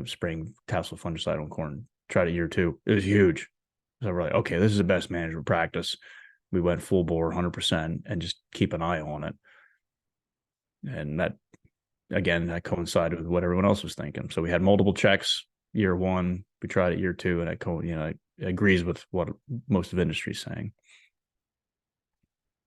Spraying tassel fungicide on corn. Tried it year 2. It was huge. So we're like, okay, this is the best management practice. We went full bore 100% and just keep an eye on it. And that coincided with what everyone else was thinking. So we had multiple checks year 1. We tried it year 2, and it agrees with what most of industry is saying.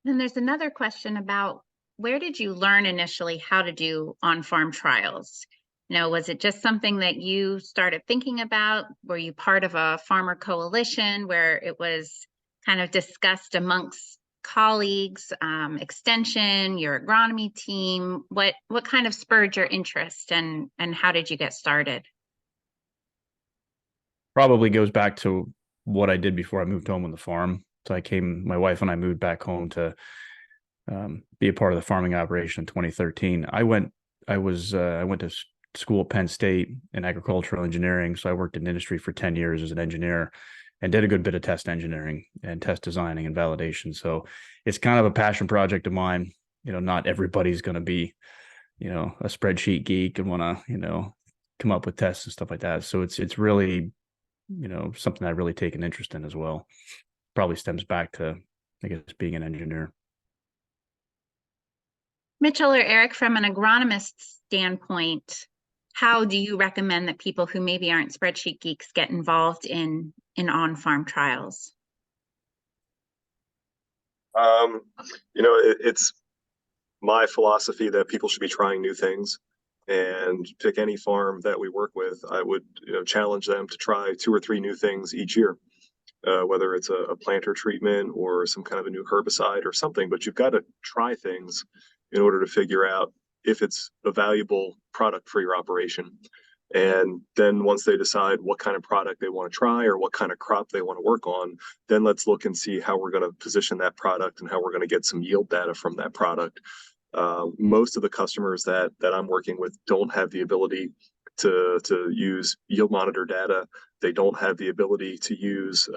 Then there's another question about, where did you learn initially how to do on-farm trials? Was it just something that you started thinking about? Were you part of a farmer coalition where it was kind of discussed amongst colleagues, extension, your agronomy team? What kind of spurred your interest, and how did you get started? Probably goes back to what I did before I moved home on the farm. So my wife and I moved back home to be a part of the farming operation in 2013. I went to school at Penn State in agricultural engineering. So I worked in industry for 10 years as an engineer and did a good bit of test engineering and test designing and validation. So it's kind of a passion project of mine. Not everybody's going to be, a spreadsheet geek and want to, come up with tests and stuff like that. So it's really, something I really take an interest in as well. Probably stems back to, I guess, being an engineer. Mitchell or Eric, from an agronomist standpoint, how do you recommend that people who maybe aren't spreadsheet geeks get involved in on-farm trials? It's my philosophy that people should be trying new things, and pick any farm that we work with. I would challenge them to try 2 or 3 new things each year, whether it's a planter treatment or some kind of a new herbicide or something. But you've got to try things in order to figure out if it's a valuable product for your operation. And then once they decide what kind of product they want to try or what kind of crop they want to work on, then let's look and see how we're going to position that product and how we're going to get some yield data from that product. Most of the customers that I'm working with don't have the ability to use yield monitor data. They don't have the ability to use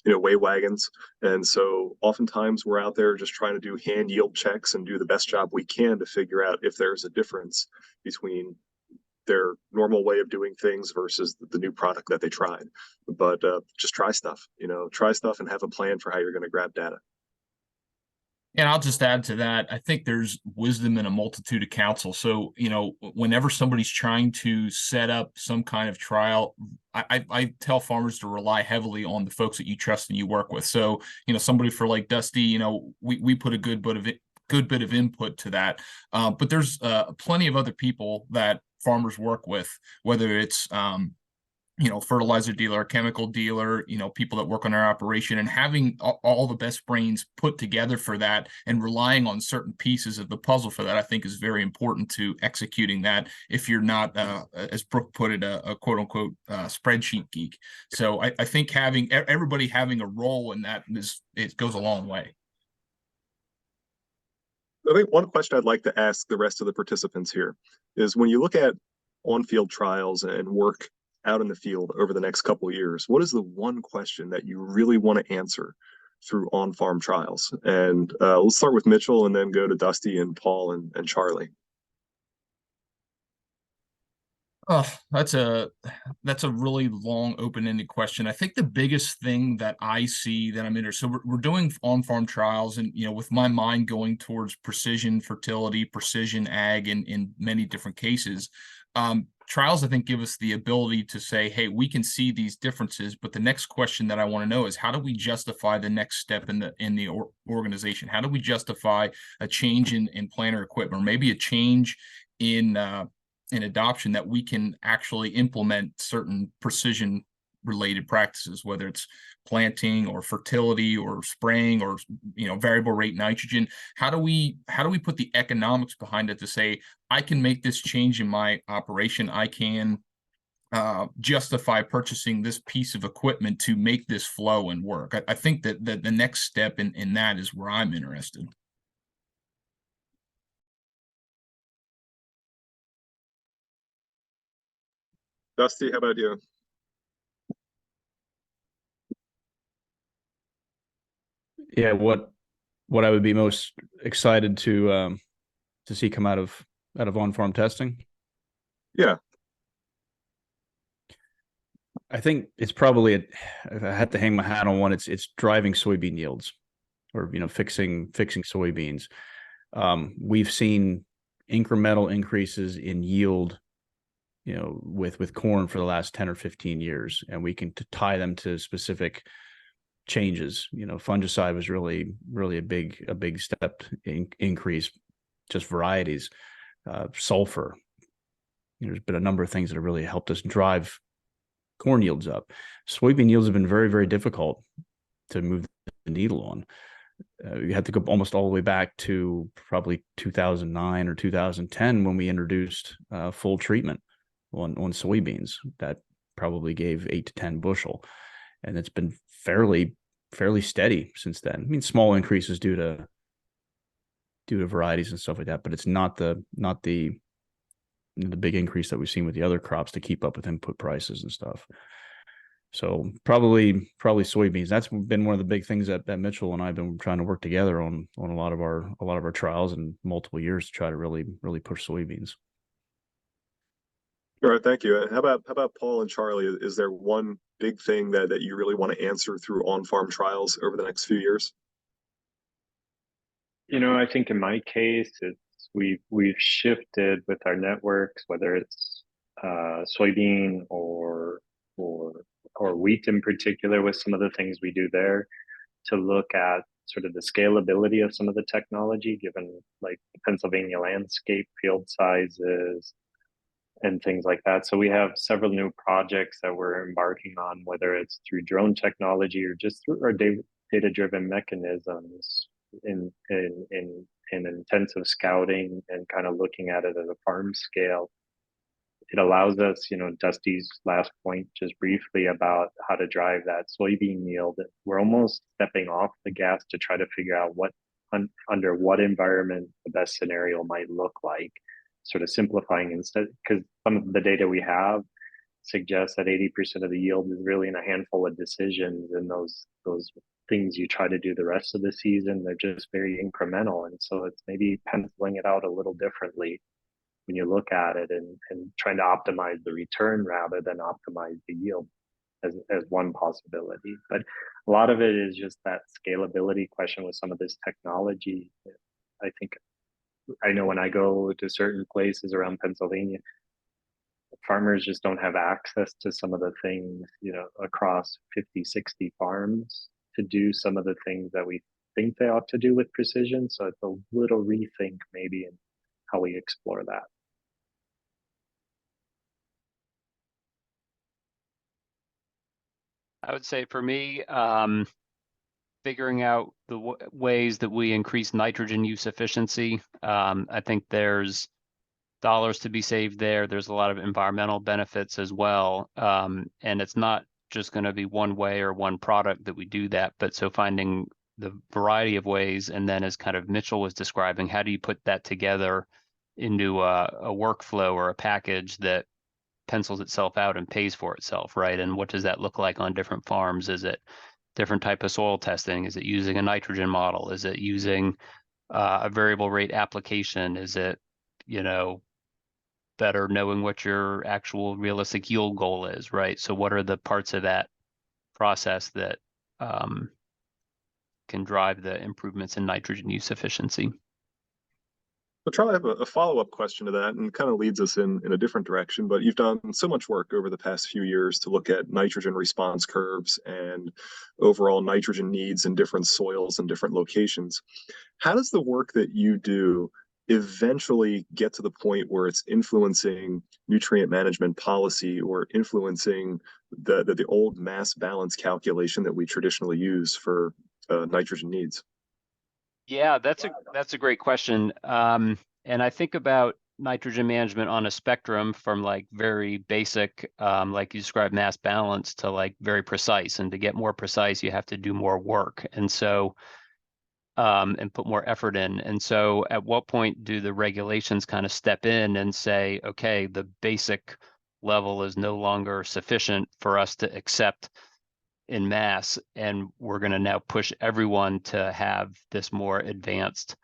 weigh wagons. And so oftentimes we're out there just trying to do hand yield checks and do the best job we can to figure out if there's a difference between their normal way of doing things versus the new product that they tried. But just try stuff, and have a plan for how you're going to grab data. And I'll just add to that. I think there's wisdom in a multitude of counsel. So, whenever somebody's trying to set up some kind of trial, I tell farmers to rely heavily on the folks that you trust and you work with. So, somebody for like Dusty, we put a good bit of input to that. But there's plenty of other people that farmers work with, whether it's fertilizer dealer, chemical dealer, people that work on our operation, and having all the best brains put together for that and relying on certain pieces of the puzzle for that, I think is very important to executing that if you're not, as Brooke put it, a quote unquote spreadsheet geek. So I think everybody having a role in that it goes a long way. I think one question I'd like to ask the rest of the participants here is, when you look at on-field trials and work out in the field over the next couple of years, what is the one question that you really want to answer through on-farm trials? And let's start with Mitchell and then go to Dusty and Paul and Charlie. Oh, that's a really long, open-ended question. I think the biggest thing that I see that I'm interested, so we're doing on-farm trials, and with my mind going towards precision fertility, precision ag, in many different cases. Trials, I think, give us the ability to say, hey, we can see these differences, but the next question that I want to know is, how do we justify the next step in the organization? How do we justify a change in planter equipment, or maybe a change in adoption that we can actually implement certain precision related practices, whether it's planting or fertility or spraying or variable rate nitrogen? How do we put the economics behind it to say, I can make this change in my operation, I can justify purchasing this piece of equipment to make this flow and work? I think that the next step in that is where I'm interested. Dusty, how about you? Yeah, what I would be most excited to see come out of on-farm testing? Yeah, I think it's probably, if I had to hang my hat on one, it's driving soybean yields, or fixing soybeans. We've seen incremental increases in yield, with corn for the last 10 or 15 years, and we can tie them to specific changes. Fungicide was really a big step increase, just varieties, sulfur. There's been a number of things that have really helped us drive corn yields up. Soybean yields have been very, very difficult to move the needle on. You had to go almost all the way back to probably 2009 or 2010 when we introduced full treatment on soybeans. That probably gave 8 to 10 bushel, and it's been fairly steady since then. I mean, small increases due to due to varieties and stuff like that, but it's not the big increase that we've seen with the other crops to keep up with input prices and stuff. So probably soybeans. That's been one of the big things that Mitchell and I have been trying to work together on a lot of our trials in multiple years to try to really push soybeans. All right, thank you. How about Paul and Charlie? Is there one big thing that you really want to answer through on-farm trials over the next few years? I think in my case, it's we've shifted with our networks, whether it's soybean or wheat in particular, with some of the things we do there, to look at sort of the scalability of some of the technology, given like the Pennsylvania landscape, field sizes, and things like that. So we have several new projects that we're embarking on, whether it's through drone technology or just through our data-driven mechanisms in intensive scouting and kind of looking at it at a farm scale. It allows us, Dusty's last point just briefly about how to drive that soybean yield. We're almost stepping off the gas to try to figure out under what environment the best scenario might look like, sort of simplifying instead, because some of the data we have suggests that 80% of the yield is really in a handful of decisions, and those things you try to do the rest of the season, they're just very incremental. And so it's maybe penciling it out a little differently when you look at it and trying to optimize the return rather than optimize the yield as one possibility. But a lot of it is just that scalability question with some of this technology. I know when I go to certain places around Pennsylvania, farmers just don't have access to some of the things, across 50, 60 farms to do some of the things that we think they ought to do with precision. So it's a little rethink maybe in how we explore that. I would say for me, figuring out the ways that we increase nitrogen use efficiency. I think there's dollars to be saved there. There's a lot of environmental benefits as well. And it's not just going to be one way or one product that we do that, but so finding the variety of ways, and then as kind of Mitchell was describing, how do you put that together into a workflow or a package that pencils itself out and pays for itself, right? And what does that look like on different farms? Is it different type of soil testing? Is it using a nitrogen model? Is it using a variable rate application? Is it, better knowing what your actual realistic yield goal is, right? So what are the parts of that process that can drive the improvements in nitrogen use efficiency? So Charlie, I have a follow-up question to that, and kind of leads us in a different direction, but you've done so much work over the past few years to look at nitrogen response curves and overall nitrogen needs in different soils and different locations. How does the work that you do eventually get to the point where it's influencing nutrient management policy or influencing the old mass balance calculation that we traditionally use for nitrogen needs? Yeah, that's a great question. And I think about nitrogen management on a spectrum from like very basic, like you described, mass balance, to like very precise. And to get more precise, you have to do more work. And so and put more effort in. And so at what point do the regulations kind of step in and say, okay, the basic level is no longer sufficient for us to accept in mass, and we're going to now push everyone to have this more advanced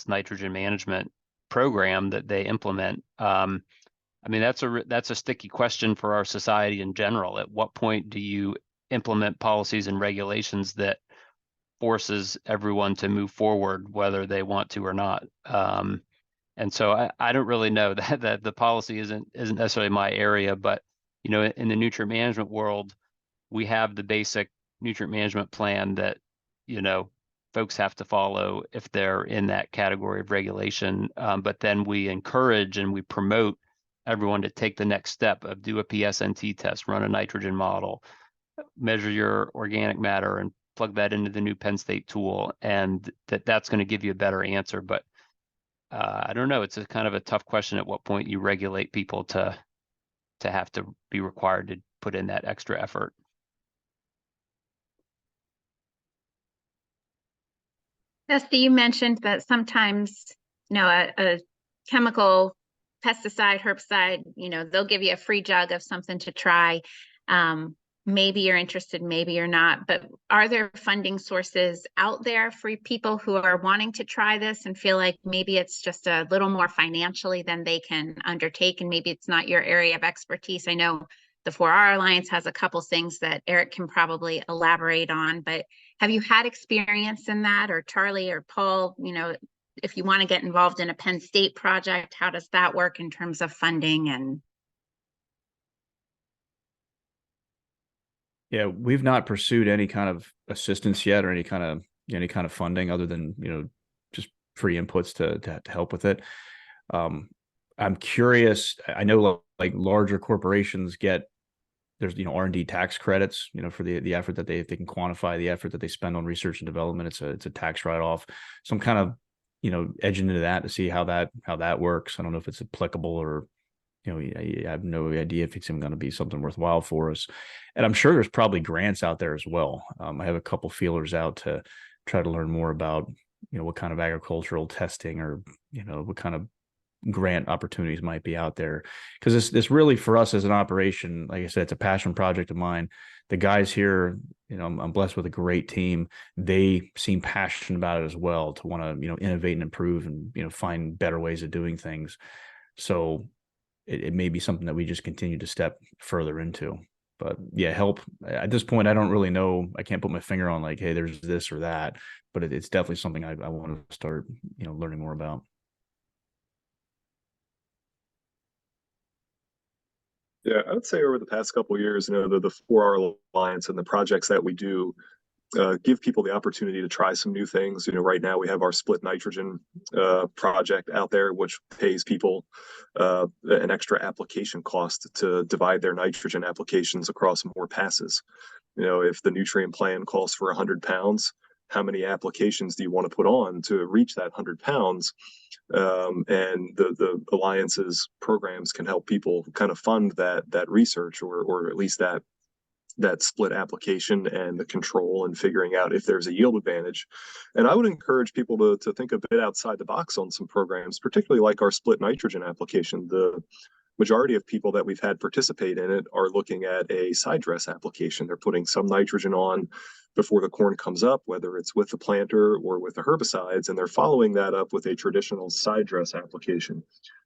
nitrogen management program that they implement. I mean, that's a sticky question for our society in general. At what point do you implement policies and regulations that forces everyone to move forward, whether they want to or not? And so I don't really know that the policy isn't necessarily my area, but in the nutrient management world, we have the basic nutrient management plan that folks have to follow if they're in that category of regulation. But then we encourage and we promote everyone to take the next step of do a PSNT test, run a nitrogen model, measure your organic matter, and plug that into the new Penn State tool, and that's going to give you a better answer. But I don't know. It's a kind of a tough question at what point you regulate people to have to be required to put in that extra effort. Dusty, you mentioned that sometimes, a chemical pesticide, herbicide, they'll give you a free jug of something to try. Maybe you're interested, maybe you're not, but are there funding sources out there for people who are wanting to try this and feel like maybe it's just a little more financially than they can undertake, and maybe it's not your area of expertise? I know the 4R Alliance has a couple things that Eric can probably elaborate on, but have you had experience in that? Or Charlie or Paul, if you want to get involved in a Penn State project, how does that work in terms of funding? And Yeah, we've not pursued any kind of assistance yet, or any kind of funding other than, just free inputs to help with it. I'm curious. I know like larger corporations get, there's, R&D tax credits, for the effort that they can quantify the effort that they spend on research and development. It's a tax write-off. So I'm kind of, edging into that to see how that works. I don't know if it's applicable, or, I have no idea if it's even going to be something worthwhile for us. And I'm sure there's probably grants out there as well. I have a couple feelers out to try to learn more about, what kind of agricultural testing, or, what kind of grant opportunities might be out there. Because this really, for us as an operation, like I said, it's a passion project of mine. The guys here, I'm blessed with a great team. They seem passionate about it as well, to want to, innovate and improve, and, find better ways of doing things. So it may be something that we just continue to step further into. But yeah, help at this point, I don't really know. I can't put my finger on like, hey, there's this or that, but it's definitely something I want to start, learning more about. Yeah, I would say over the past couple of years, the 4R Alliance and the projects that we do give people the opportunity to try some new things. Right now we have our split nitrogen project out there, which pays people an extra application cost to divide their nitrogen applications across more passes. If the nutrient plan calls for 100 pounds, how many applications do you want to put on to reach that 100 pounds? And the alliance's programs can help people kind of fund that research, or at least that split application and the control, and figuring out if there's a yield advantage. And I would encourage people to think a bit outside the box on some programs, particularly like our split nitrogen application. The majority of people that we've had participate in it are looking at a side dress application. They're putting some nitrogen on before the corn comes up, whether it's with the planter or with the herbicides, and they're following that up with a traditional side dress application.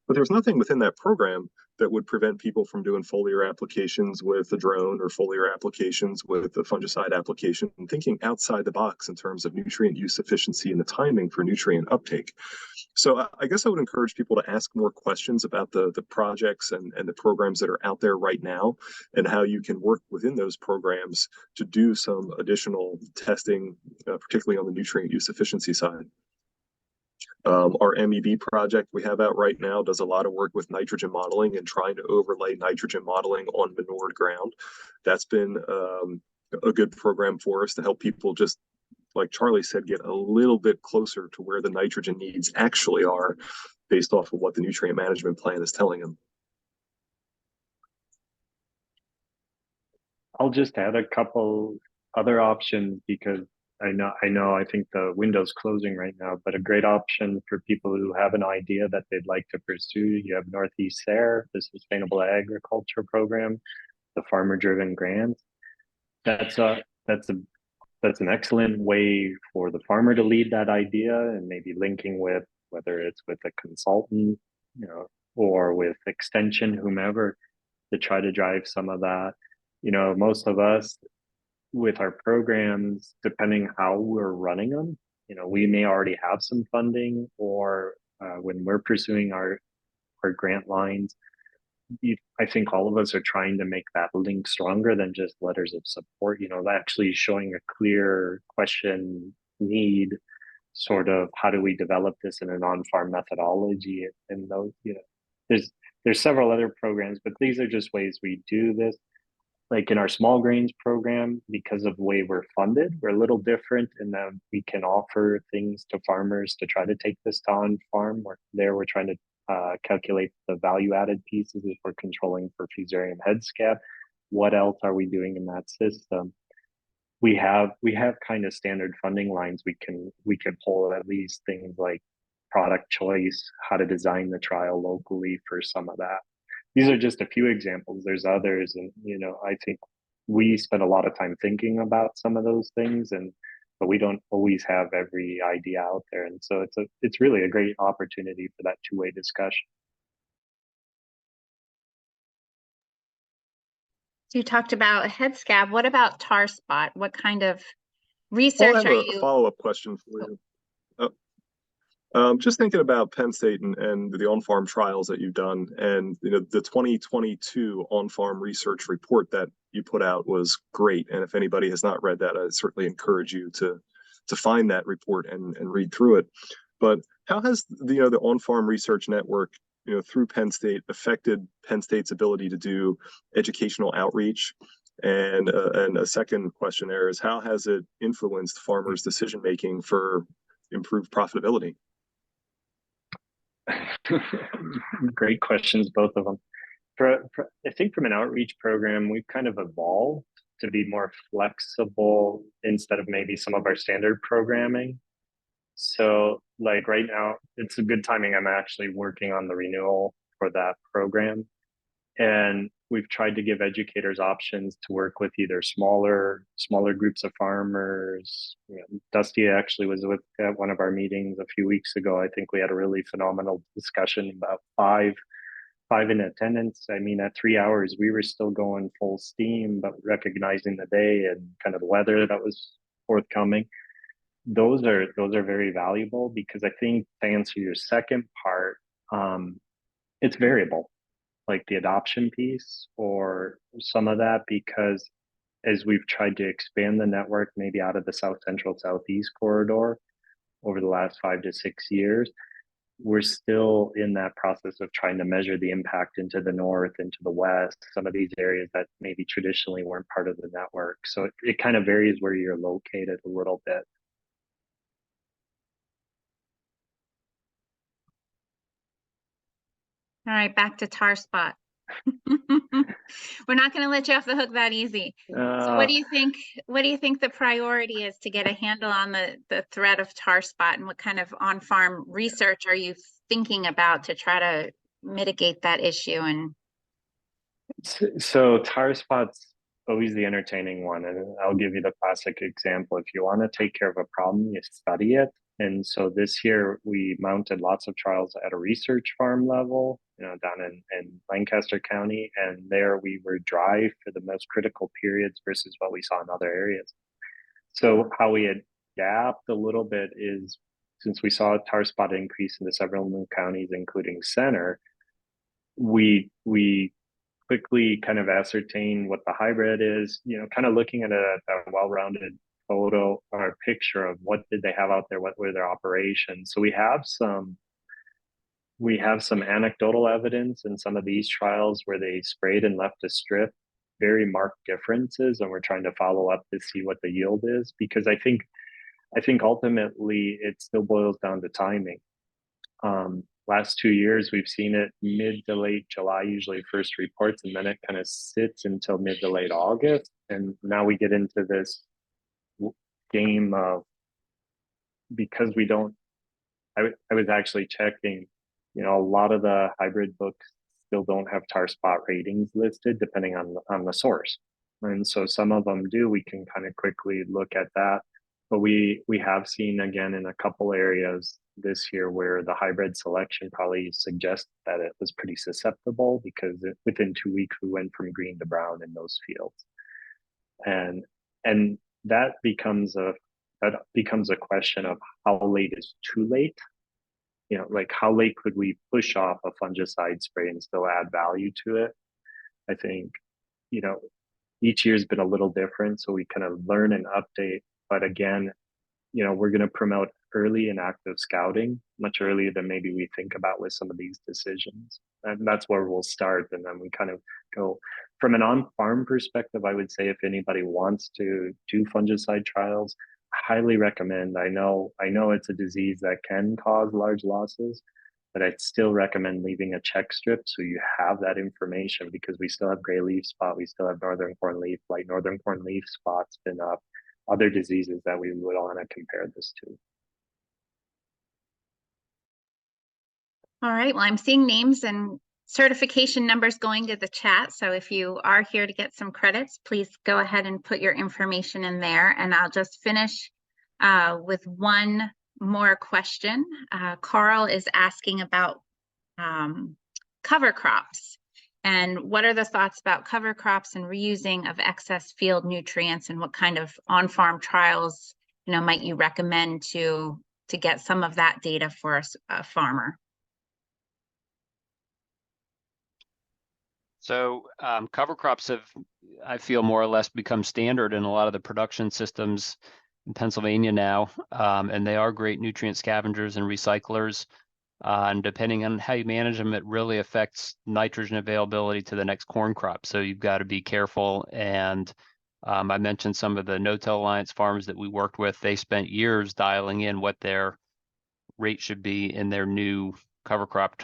But there's nothing within that program that would prevent people from doing foliar applications with a drone, or foliar applications with the fungicide application, and thinking outside the box in terms of nutrient use efficiency and the timing for nutrient uptake. So I guess I would encourage people to ask more questions about the projects and the programs that are out there right now, and how you can work within those programs to do some additional testing, particularly on the nutrient use efficiency side. Our MEB project we have out right now does a lot of work with nitrogen modeling and trying to overlay nitrogen modeling on manured ground. That's been a good program for us to help people, just like Charlie said, get a little bit closer to where the nitrogen needs actually are, based off of what the nutrient management plan is telling them. I'll just add a couple other options, because I think the window's closing right now, but a great option for people who have an idea that they'd like to pursue. You have Northeast SARE, the Sustainable Agriculture Program, the Farmer Driven Grants. That's an excellent way for the farmer to lead that idea, and maybe linking with, whether it's with a consultant, or with extension, whomever, to try to drive some of that. Most of us with our programs, depending how we're running them, we may already have some funding, or when we're pursuing our grant lines, I think all of us are trying to make that link stronger than just letters of support, actually showing a clear question, need, sort of how do we develop this in a non-farm methodology. And those, there's several other programs, but these are just ways we do this. Like in our small grains program, because of the way we're funded, we're a little different in that we can offer things to farmers to try to take this to on farm. We're trying to calculate the value added pieces if we're controlling for fusarium head scab. What else are we doing in that system? we have kind of standard funding lines we can pull, at least things like product choice, how to design the trial locally for some of that. These are just a few examples. There's others, and I think we spend a lot of time thinking about some of those things, but we don't always have every idea out there, and so it's really a great opportunity for that two-way discussion. So you talked about head scab. What about tar spot? What kind of Well, research I have are a you? follow-up question for you. Just thinking about Penn State and the on-farm trials that you've done, and the 2022 on-farm research report that you put out was great. And if anybody has not read that, I certainly encourage you to find that report and read through it. But how has the on-farm research network through Penn State affected Penn State's ability to do educational outreach? And a second question there is, how has it influenced farmers' decision making for improved profitability? Great questions, both of them. I think from an outreach program, we've kind of evolved to be more flexible instead of maybe some of our standard programming. So like right now, it's a good timing. I'm actually working on the renewal for that program. And we've tried to give educators options to work with either smaller groups of farmers. Dusty actually was at one of our meetings a few weeks ago. I think we had a really phenomenal discussion about five in attendance. I mean, at 3 hours, we were still going full steam, but recognizing the day and kind of the weather that was forthcoming. Those are very valuable, because I think, to answer your second part, it's variable, like the adoption piece or some of that, because as we've tried to expand the network, maybe out of the South Central Southeast corridor over the last 5 to 6 years, we're still in that process of trying to measure the impact into the north, into the west, some of these areas that maybe traditionally weren't part of the network. So it kind of varies where you're located a little bit. All right, back to tar spot. We're not going to let you off the hook that easy. So what do you think? What do you think the priority is to get a handle on the threat of tar spot, and what kind of on-farm research are you thinking about to try to mitigate that issue? And so tar spot's always the entertaining one, and I'll give you the classic example. If you want to take care of a problem, you study it. And so this year we mounted lots of trials at a research farm level, down in Lancaster County, and there we were dry for the most critical periods versus what we saw in other areas. So how we adapt a little bit is, since we saw a tar spot increase in the several new counties, including Center, we quickly kind of ascertain what the hybrid is, kind of looking at a well-rounded photo or picture of what did they have out there, what were their operations. So we have some anecdotal evidence in some of these trials where they sprayed and left a strip, very marked differences, and we're trying to follow up to see what the yield is, because I think ultimately it still boils down to timing. Last 2 years, we've seen it mid to late July, usually first reports, and then it kind of sits until mid to late August. And now we get into this game of, because we don't, I was actually checking, a lot of the hybrid books still don't have tar spot ratings listed depending on the source. And so some of them do, we can kind of quickly look at that. But we have seen, again, in a couple areas this year where the hybrid selection probably suggests that it was pretty susceptible, because within 2 weeks we went from green to brown in those fields. And that becomes a question of how late is too late. Like how late could we push off a fungicide spray and still add value to it? I think, each year's been a little different, so we kind of learn and update. But again, we're going to promote early and active scouting much earlier than maybe we think about with some of these decisions. And that's where we'll start. And then we kind of go from an on-farm perspective. I would say if anybody wants to do fungicide trials, I highly recommend. I know it's a disease that can cause large losses, but I'd still recommend leaving a check strip so you have that information, because we still have gray leaf spot. We still have northern corn leaf, light northern corn leaf spot's been up. other diseases that we would want to compare this to. All right, well, I'm seeing names and certification numbers going to the chat. So if you are here to get some credits, please go ahead and put your information in there. And I'll just finish with one more question. Carl is asking about cover crops. And what are the thoughts about cover crops and reusing of excess field nutrients, and what kind of on-farm trials, might you recommend to get some of that data for a farmer? So cover crops have, I feel, more or less become standard in a lot of the production systems in Pennsylvania now, and they are great nutrient scavengers and recyclers. And depending on how you manage them, it really affects nitrogen availability to the next corn crop. So you've got to be careful. And I mentioned some of the No-Till Alliance farms that we worked with. They spent years dialing in what their rate should be in their new cover crop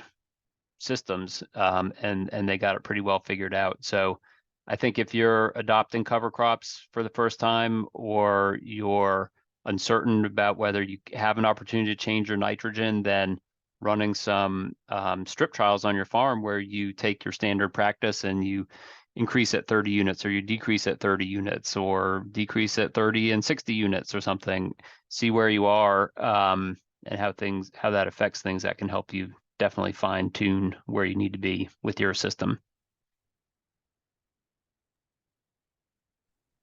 systems, and they got it pretty well figured out. So I think if you're adopting cover crops for the first time, or you're uncertain about whether you have an opportunity to change your nitrogen, then running some strip trials on your farm where you take your standard practice and you increase at 30 units, or you decrease at 30 units, or decrease at 30 and 60 units or something, see where you are, and how that affects things. That can help you definitely fine tune where you need to be with your system.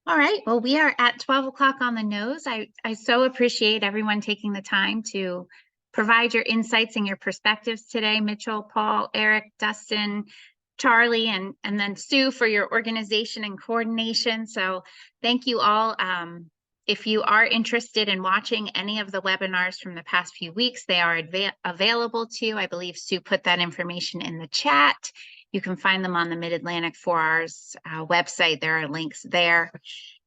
All right, well, we are at 12 o'clock on the nose. I so appreciate everyone taking the time to provide your insights and your perspectives today. Mitchell, Paul, Eric, Dustin, Charlie, and then Sue for your organization and coordination. So thank you all. If you are interested in watching any of the webinars from the past few weeks, they are available to you. I believe Sue put that information in the chat. You can find them on the Mid-Atlantic 4R's website. There are links there.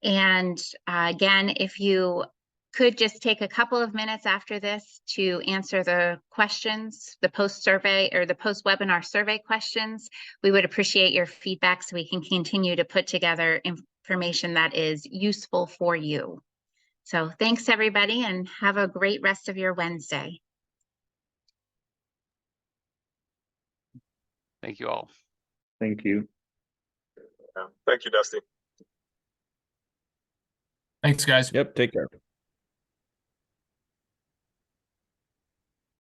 And again, if you could just take a couple of minutes after this to answer the questions, the post-survey or the post-webinar survey questions, we would appreciate your feedback so we can continue to put together information that is useful for you. So thanks, everybody, and have a great rest of your Wednesday. Thank you all. Thank you. Yeah. Thank you, Dusty. Thanks, guys. Yep, take care.